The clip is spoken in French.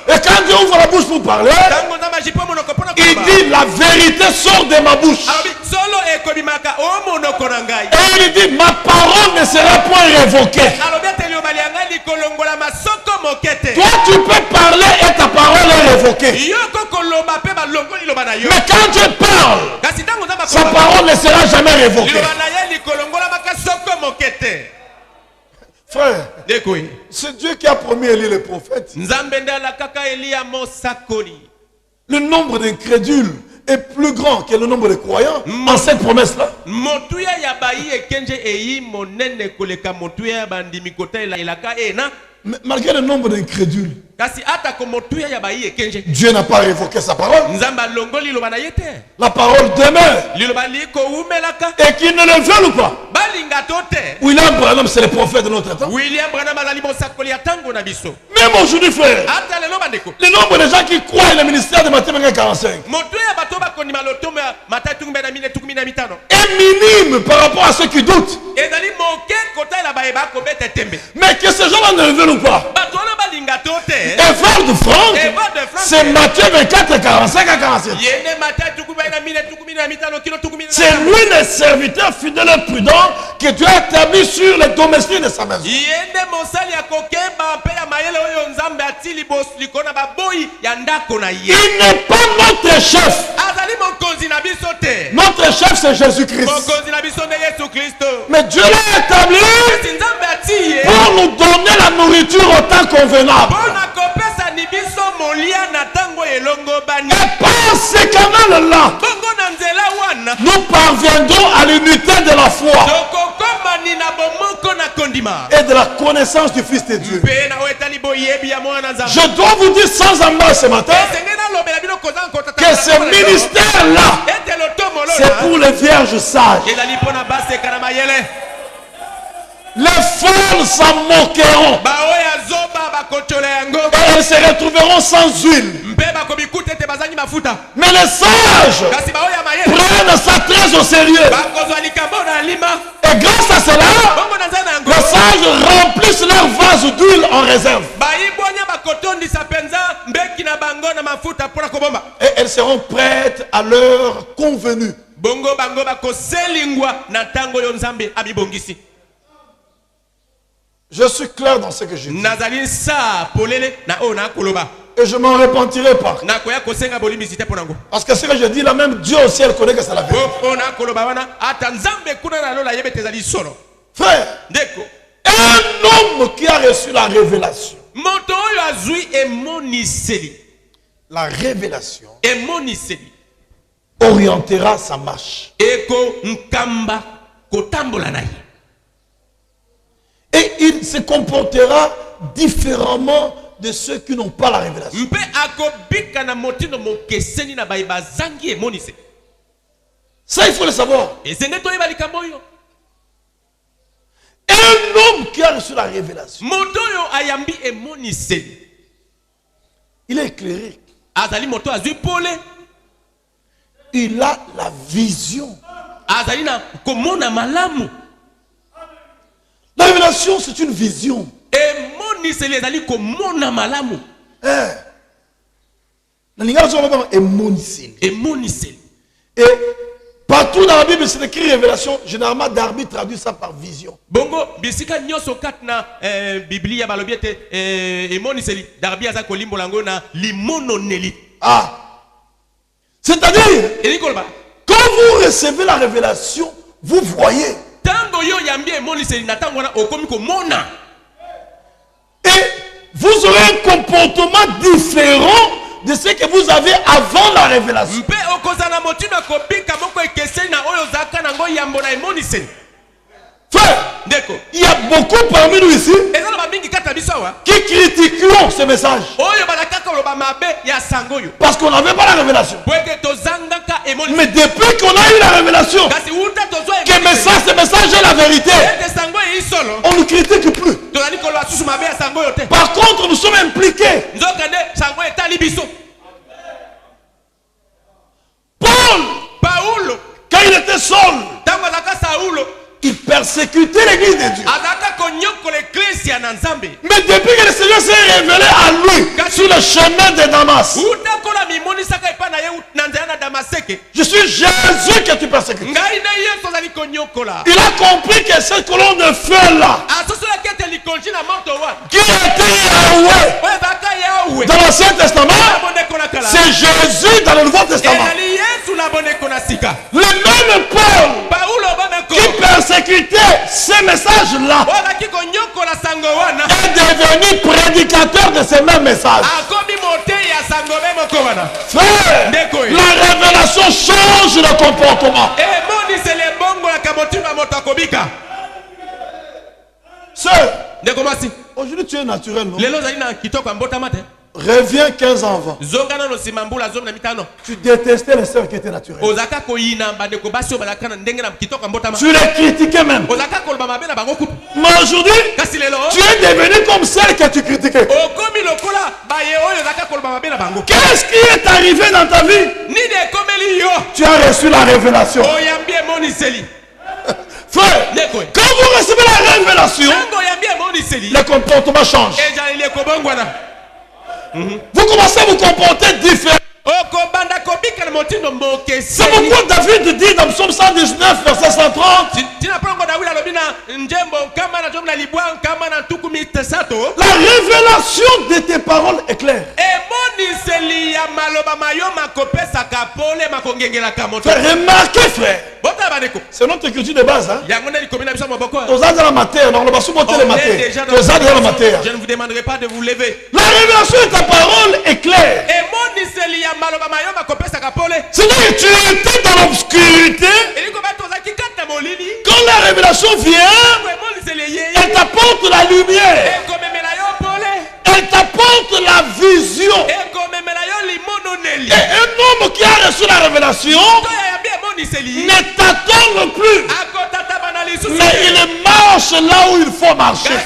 Et quand Dieu ouvre la bouche pour parler, il dit la vérité sort de ma bouche. Et il dit ma parole ne sera point révoquée. Toi tu peux parler et ta parole est révoquée. Mais quand Dieu parle, sa parole ne sera jamais révoquée. Frère, c'est Dieu qui a promis Élie le prophète. Le nombre d'incrédules est plus grand que le nombre de croyants en cette promesse-là. Malgré le nombre d'incrédules, Dieu n'a pas révoqué sa parole. La parole demeure. Et qu'il ne le veuille ou pas. William Branham, c'est le prophète de notre temps. Même aujourd'hui, frère, le nombre de gens qui croient le ministère de Matthieu 45 est minime par rapport à ceux qui doutent. Mais que ces gens-là ne le veulent ou pas. Effort de Franck, c'est Matthieu 24, 45 à 47. C'est lui le serviteur fidèle et prudent que Dieu a établi sur les domestiques de sa maison. Il n'est pas notre chef. Notre chef c'est Jésus-Christ. Mais Dieu l'a établi pour nous donner la nourriture au temps convenable. Et par ces canaux-là, nous parviendrons à l'unité de la foi et de la connaissance du Fils de Dieu. Je dois vous dire sans embarras ce matin que ce ministère-là, c'est pour les vierges sages. Les folles s'en moqueront et elles se retrouveront sans huile. Mais les sages prennent ça très au sérieux. Et grâce à cela, les sages remplissent leur vase d'huile en réserve. Et elles seront prêtes à l'heure convenue. Je suis clair dans ce que je dis. Et je ne m'en repentirai pas. Parce que ce que je dis là, même Dieu au ciel connaît que c'est la vérité. Frère, un homme qui a reçu la révélation. La révélation orientera sa marche. Et il se comportera différemment de ceux qui n'ont pas la révélation. Ça, il faut le savoir. Un homme qui a reçu la révélation, il est éclairé. Il a la vision. La révélation, c'est une vision. Et partout dans la Bible, c'est écrit révélation. Généralement, Darby traduit ça par vision. Ah. C'est-à-dire, quand vous recevez la révélation, vous voyez. Et vous aurez un comportement différent de ce que vous avez avant la révélation. Frère, il y a beaucoup parmi nous ici qui critiqueront ce message parce qu'on n'avait pas la révélation. Mais depuis qu'on a eu la révélation, que ce message est la vérité, on ne critique plus. Par contre, nous sommes impliqués. Paul, quand il était seul, il persécutait l'église de Dieu. Mais depuis que le Seigneur s'est révélé à lui sur le le chemin de Damas. Je suis Jésus que tu persécutes. Il a compris que cette colonne de feu là, qui était Yahweh dans l'Ancien Testament, c'est Jésus dans le Nouveau Testament. Le même Paul qui persécutait ces messages-là est devenu prédicateur de ces mêmes messages. Frère, la révélation change le comportement. Sœur, aujourd'hui tu es naturel, non? Reviens 15 ans avant. Tu détestais les sœurs qui étaient naturelles. Tu les critiquais même. Mais aujourd'hui, tu es devenu comme celle que tu critiquais. Qu'est-ce qui est arrivé dans ta vie? Tu as reçu la révélation. Frère, quand vous recevez la révélation, le comportement change. Vous commencez à vous comporter différemment. C'est pourquoi David dit dans Psaume 119, verset 130, la révélation de tes paroles est claire. Remarquez, frère, c'est notre culture de base. Hein? Je ne vous demanderai pas de vous lever. La révélation de ta parole est claire. C'est-à-dire que tu étais dans l'obscurité. Quand la révélation vient, elle t'apporte la lumière. Elle t'apporte la vision. Et un homme qui a reçu la révélation ne t'attend plus, mais il marche là où il faut marcher.